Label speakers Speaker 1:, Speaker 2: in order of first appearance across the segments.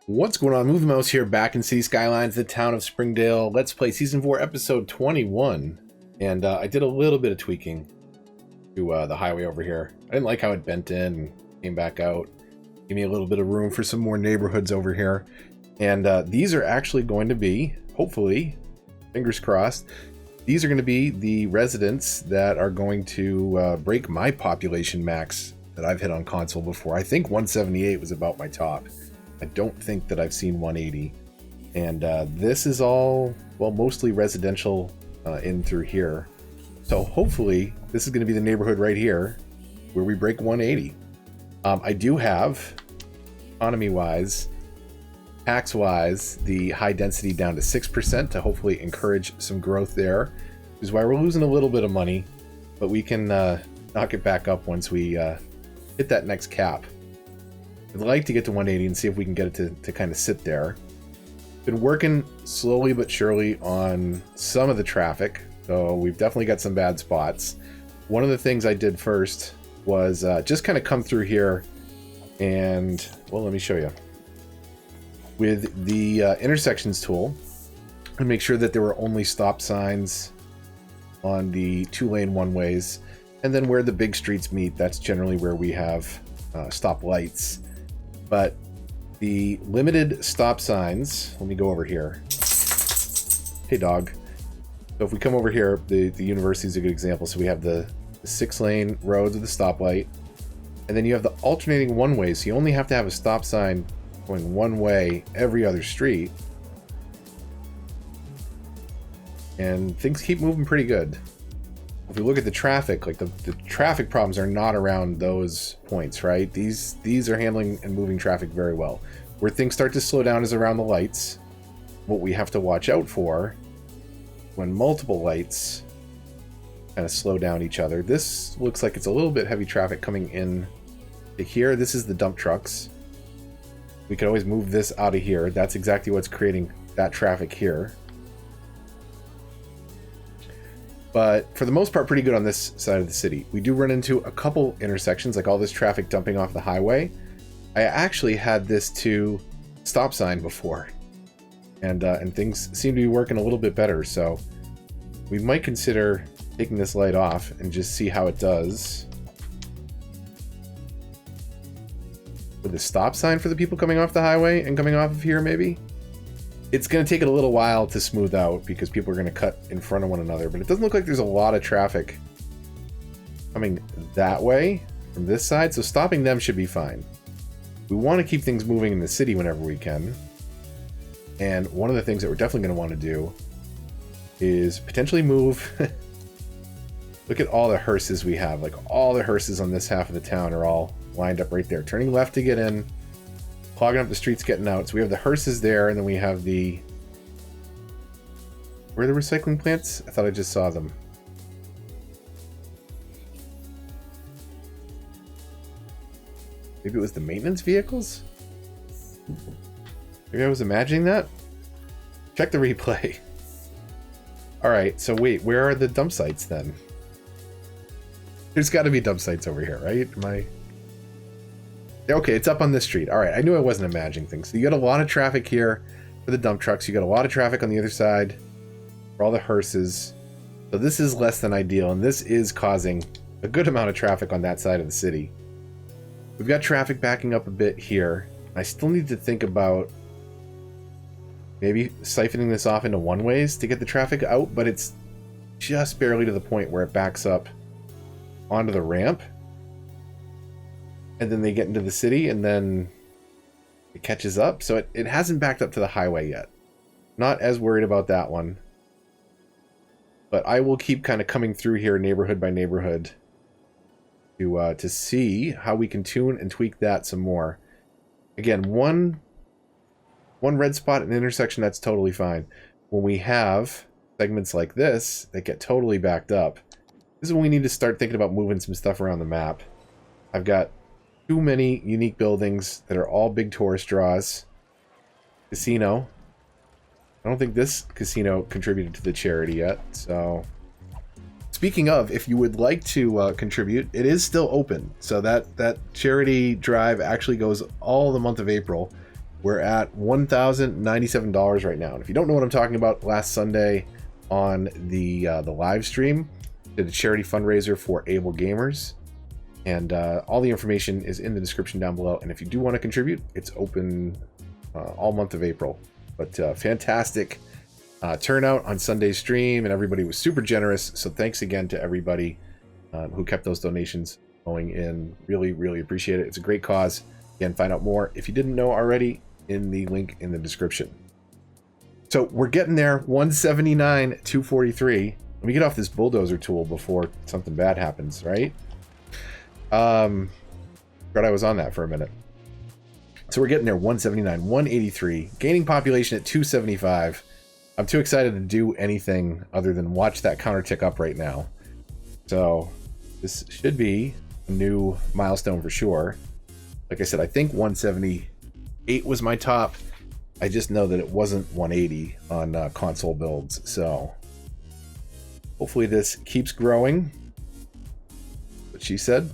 Speaker 1: What's going on? Move the Mouse here, back in City Skylines, the town of Springdale. Let's play Season 4, Episode 21. And I did a little bit of tweaking to the highway over here. I didn't like how it bent in and came back out. Give me a little bit of room for some more neighborhoods over here. And these are actually going to be, hopefully, fingers crossed, these are going to be the residents that are going to break my population max that I've hit on console before. I think 178 was about my top. I don't think that I've seen 180. And this is all, well, mostly residential in through here. So hopefully this is going to be the neighborhood right here where we break 180. I do have, economy-wise, tax-wise, the high density down to 6% to hopefully encourage some growth there. Which is why we're losing a little bit of money, but we can knock it back up once we hit that next cap. I'd like to get to 180 and see if we can get it to kind of sit there. Been working slowly but surely on some of the traffic, so we've definitely got some bad spots. One of the things I did first was just kind of come through here and, well, let me show you. With the intersections tool, and make sure that there were only stop signs on the 2-lane one-ways, and then where the big streets meet, that's generally where we have stop lights. But the limited stop signs, let me go over here. Hey dog. So if we come over here, the university is a good example. So we have the 6-lane roads with the stoplight, and then you have the alternating one-way, so you only have to have a stop sign going one way every other street. And things keep moving pretty good. If we look at the traffic, like the traffic problems are not around those points, right? These are handling and moving traffic very well. Where things start to slow down is around the lights. What we have to watch out for when multiple lights kind of slow down each other. This looks like it's a little bit heavy traffic coming in to here. This is the dump trucks. We could always move this out of here. That's exactly what's creating that traffic here. But for the most part, pretty good on this side of the city. We do run into a couple intersections, like all this traffic dumping off the highway. I actually had this to stop sign before, and things seem to be working a little bit better. So we might consider taking this light off and just see how it does with the stop sign for the people coming off the highway and coming off of here, maybe. It's going to take it a little while to smooth out because people are going to cut in front of one another, but it doesn't look like there's a lot of traffic coming that way from this side, so stopping them should be fine. We want to keep things moving in the city whenever we can, and one of the things that we're definitely going to want to do is potentially move. Look at all the hearses we have. Like, all the hearses on this half of the town are all lined up right there, turning left to get in, clogging up the streets, getting out. So we have the hearses there, and then we have the... Where are the recycling plants? I thought I just saw them. Maybe it was the maintenance vehicles? Maybe I was imagining that? Check the replay. Alright, so wait, where are the dump sites then? There's got to be dump sites over here, right? Am I... Okay, it's up on this street. All right, I knew I wasn't imagining things. So you got a lot of traffic here for the dump trucks. You got a lot of traffic on the other side for all the hearses. So this is less than ideal, and this is causing a good amount of traffic on that side of the city. We've got traffic backing up a bit here. I still need to think about maybe siphoning this off into one-ways to get the traffic out, but it's just barely to the point where it backs up onto the ramp. And then they get into the city, and then it catches up. So it hasn't backed up to the highway yet. Not as worried about that one. But I will keep kind of coming through here neighborhood by neighborhood to see how we can tune and tweak that some more. Again, one red spot at an intersection, that's totally fine. When we have segments like this that get totally backed up, this is when we need to start thinking about moving some stuff around the map. I've got too many unique buildings that are all big tourist draws. Casino. I don't think this casino contributed to the charity yet, so... Speaking of, if you would like to contribute, it is still open. So that charity drive actually goes all the month of April. We're at $1,097 right now. And if you don't know what I'm talking about, last Sunday on the live stream, did a charity fundraiser for able gamers. And all the information is in the description down below. And if you do want to contribute, it's open all month of April. But fantastic turnout on Sunday's stream, and everybody was super generous. So thanks again to everybody who kept those donations going in. Really, really appreciate it. It's a great cause. Again, find out more if you didn't know already in the link in the description. So we're getting there. 179, 243. Let me get off this bulldozer tool before something bad happens, right? Forgot I was on that for a minute. So we're getting there. 179, 183, gaining population at 275. I'm too excited to do anything other than watch that counter tick up right now. So this should be a new milestone for sure. Like I said, I think 178 was my top. I just know that it wasn't 180 on console builds. So hopefully this keeps growing. What she said.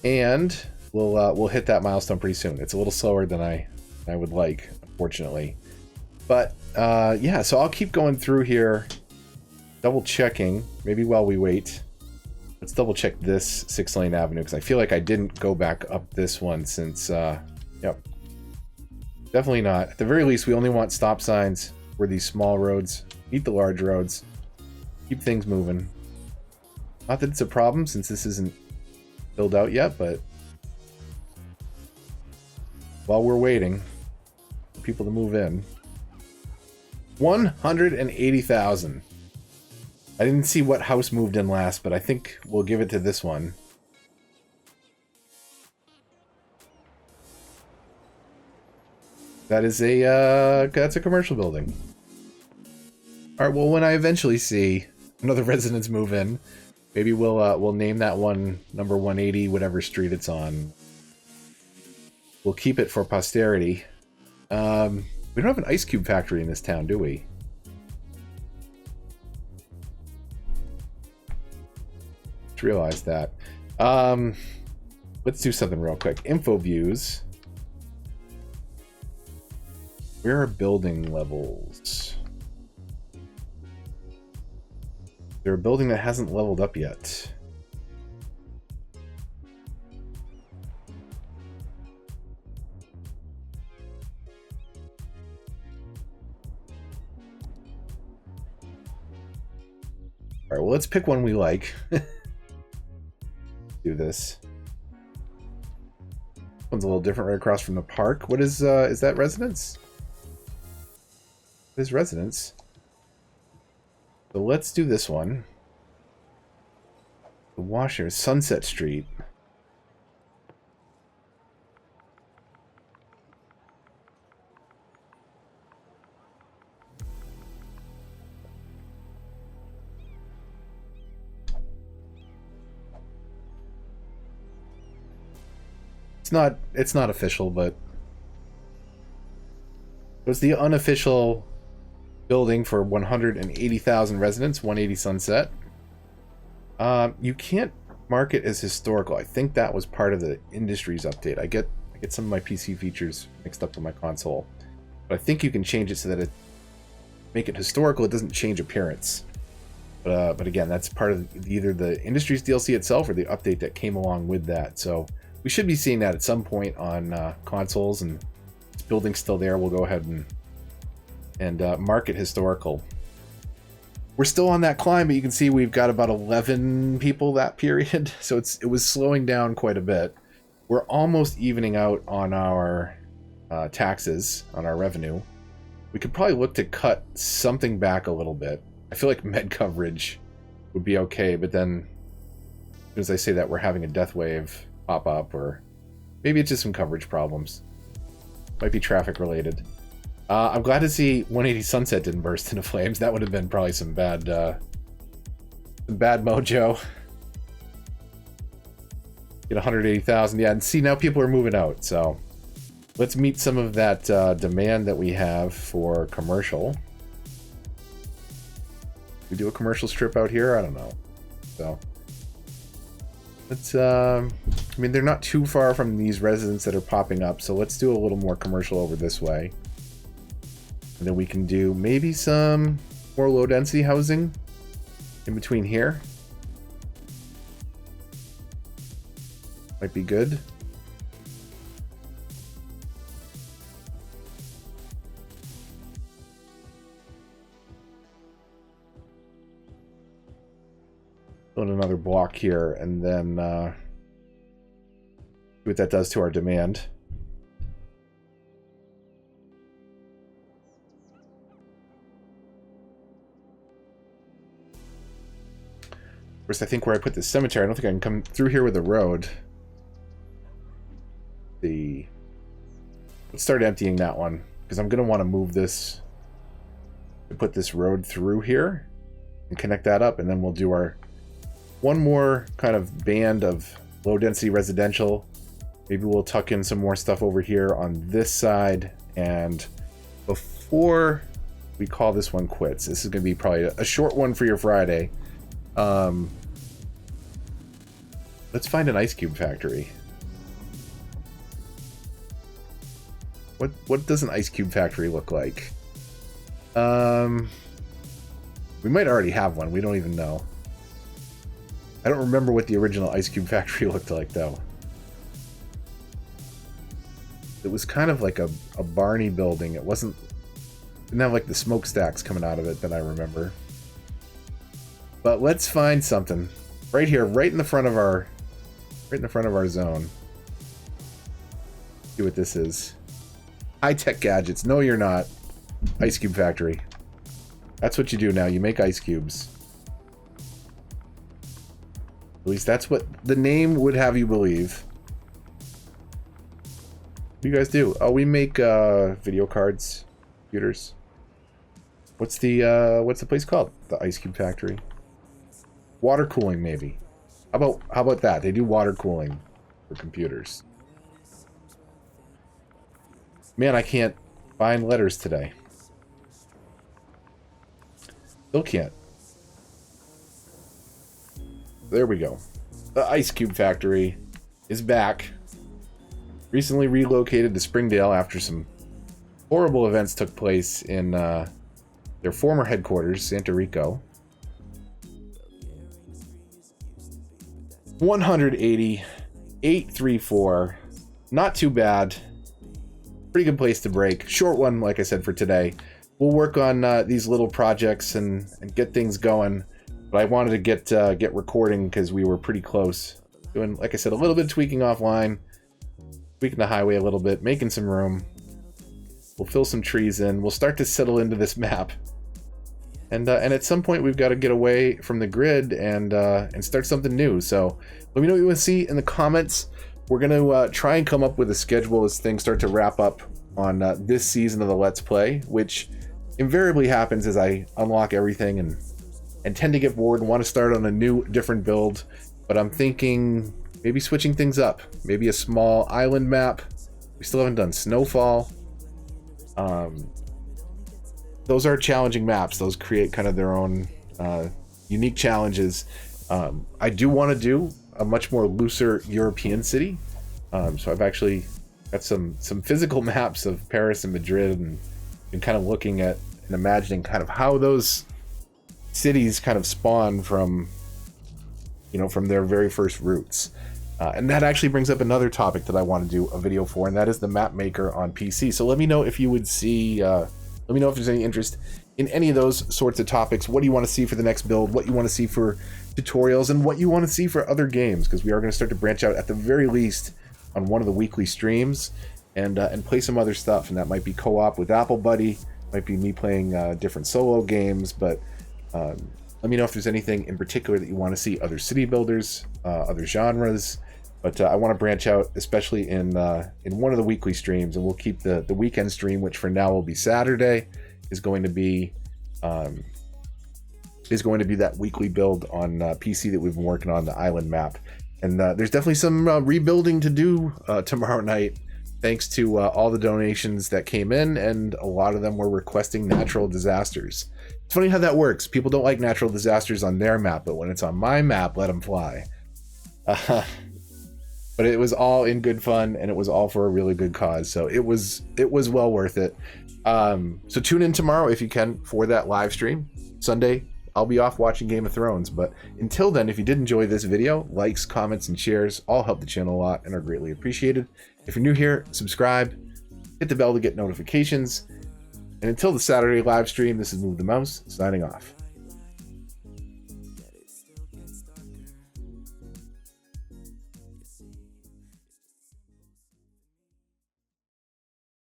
Speaker 1: And we'll hit that milestone pretty soon. It's a little slower than I would like, unfortunately. But yeah, so I'll keep going through here, double checking, maybe while we wait. Let's double check this 6-lane avenue, because I feel like I didn't go back up this one since, yep. Definitely not. At the very least, we only want stop signs for these small roads. Meet the large roads. Keep things moving. Not that it's a problem since this isn't filled out yet, but while we're waiting for people to move in. 180,000. I didn't see what house moved in last, but I think we'll give it to this one. That is that's a commercial building. All right, well, when I eventually see another residence move in, maybe we'll name that one number 180, whatever street it's on. We'll keep it for posterity. We don't have an ice cube factory in this town, do we? Just realized that. Let's do something real quick. Info views. Where are building levels? There's a building that hasn't leveled up yet. All right, well, let's pick one we like. Do this. One's a little different right across from the park. What is that residence? This residence. So let's do this one. The Washer, Sunset Street. It's not official, but it was the unofficial building for 180,000 residents, 180 Sunset. You can't mark it as historical. I think that was part of the Industries update. I get some of my PC features mixed up with my console, but I think you can change it so that it make it historical. It doesn't change appearance. But again, that's part of either the Industries DLC itself or the update that came along with that. So we should be seeing that at some point on consoles, and this building's still there. We'll go ahead and mark it historical. We're still on that climb, but you can see we've got about 11 people that period, so it was slowing down quite a bit. We're almost evening out on our taxes, on our revenue. We could probably look to cut something back a little bit. I feel like med coverage would be okay, but then as soon as I say that, we're having a death wave pop up, or maybe it's just some coverage problems. Might be traffic related. I'm glad to see 180 Sunset didn't burst into flames. That would have been probably some bad mojo. Get 180,000. Yeah, and see, now people are moving out. So let's meet some of that demand that we have for commercial. We do a commercial strip out here? I don't know. So Let's, I mean, they're not too far from these residents that are popping up, so let's do a little more commercial over this way. And then we can do maybe some more low density housing in between here. Might be good. Build another block here, and then see what that does to our demand. First, I think where I put the cemetery, I don't think I can come through here with a road. Let's start emptying that one, because I'm going to want to move this, to put this road through here and connect that up, and then we'll do our one more kind of band of low density residential. Maybe we'll tuck in some more stuff over here on this side, and before we call this one quits, this is going to be probably a short one for your Friday. Let's find an ice cube factory. What does an ice cube factory look like? We might already have one. We don't even know. I don't remember what the original ice cube factory looked like, though. It was kind of like a Barney building. It didn't have like the smokestacks coming out of it that I remember. But let's find something right here, right in the front of our zone. See what this is. High-tech gadgets. No, you're not. Ice cube factory. That's what you do now. You make ice cubes. At least that's what the name would have you believe. What do you guys do? Oh, we make video cards, computers. What's the place called? The ice cube factory. Water cooling, maybe. How about that? They do water cooling for computers. Man, I can't find letters today. Still can't. There we go. The ice cube factory is back. Recently relocated to Springdale after some horrible events took place in their former headquarters, Santa Rico. 180, 834. Not too bad. Pretty good place to break. Short one, like I said, for today. We'll work on these little projects and get things going. But I wanted to get recording because we were pretty close. Doing, like I said, a little bit of tweaking offline. Tweaking the highway a little bit. Making some room. We'll fill some trees in. We'll start to settle into this map. And at some point we've got to get away from the grid and start something new. So let me know what you want to see in the comments. We're going to try and come up with a schedule as things start to wrap up on this season of the Let's Play, which invariably happens as I unlock everything and tend to get bored and want to start on a new, different build. But I'm thinking maybe switching things up. Maybe a small island map. We still haven't done Snowfall. Those are challenging maps. Those create kind of their own unique challenges. I do want to do a much more looser European city. So I've actually got some physical maps of Paris and Madrid and kind of looking at and imagining kind of how those cities kind of spawn from, from their very first roots. And that actually brings up another topic that I want to do a video for, and that is the map maker on PC. So let me know if you would see, let me know if there's any interest in any of those sorts of topics. What do you want to see for the next build? What you want to see for tutorials, and what you want to see for other games, because we are going to start to branch out at the very least on one of the weekly streams and play some other stuff. And that might be co-op with Apple Buddy, might be me playing different solo games, but let me know if there's anything in particular that you want to see, other city builders, other genres. But I want to branch out, especially in one of the weekly streams, and we'll keep the weekend stream, which for now will be Saturday, is going to be that weekly build on PC that we've been working on, the island map. And there's definitely some rebuilding to do tomorrow night, thanks to all the donations that came in, and a lot of them were requesting natural disasters. It's funny how that works. People don't like natural disasters on their map, but when it's on my map, let them fly. Uh, but it was all in good fun, and it was all for a really good cause. So it was well worth it. So tune in tomorrow if you can for that live stream. Sunday, I'll be off watching Game of Thrones. But until then, if you did enjoy this video, likes, comments, and shares all help the channel a lot and are greatly appreciated. If you're new here, subscribe, hit the bell to get notifications. And until the Saturday live stream, this is Move the Mouse, signing off.